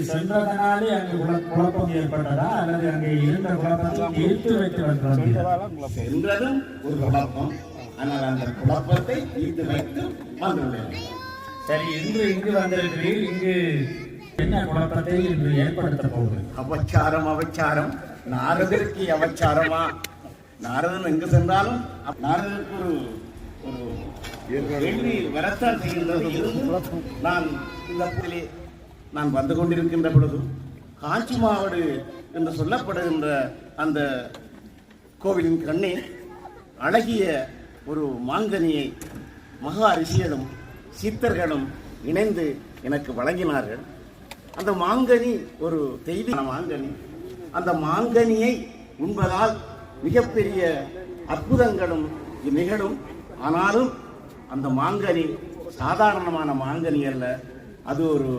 சென்றதனாலே அங்கு குழப்பம் ஏற்பட்டதா அல்லது அங்கே இருந்த குழப்பத்தை தீர்த்து வைத்து வந்தோம்? சென்றதும் ஒரு குழப்பம், ஆனால் அந்த குழப்பத்தை தீர்த்து வைத்து வந்துள்ளேன். சரி, இன்று இங்கு வந்திருக்கிறீர்கள். இங்கு என்ன குழப்பத்தை இன்று ஏற்படுத்த போகுது? அவச்சாரம். நாரதருக்கு அவச்சாரமா? நாரதன் எங்கு சென்றாலும் நாரதருக்கு ஒரு கேள்வி வரத்தான் செய்கின்றது. நான் இந்த இடத்திலே நான் வந்து கொண்டிருக்கின்ற பொழுது காஞ்சி மாவடு என்று சொல்லப்படுகின்ற அந்த கோவிலின் கண்ணே அழகிய ஒரு மாங்கனியை மகா ரிஷியரும் சித்தர்களும் இணைந்து எனக்கு வழங்கினார்கள். அந்த மாங்கனி ஒரு தெய்வீக மாங்கனி. அந்த மாங்கனியை உண்பதால் மிகப்பெரிய அற்புதங்களும் நிகழும். ஆனாலும் அந்த மாங்கனி சாதாரணமான மாங்கனி அல்ல, அது ஒரு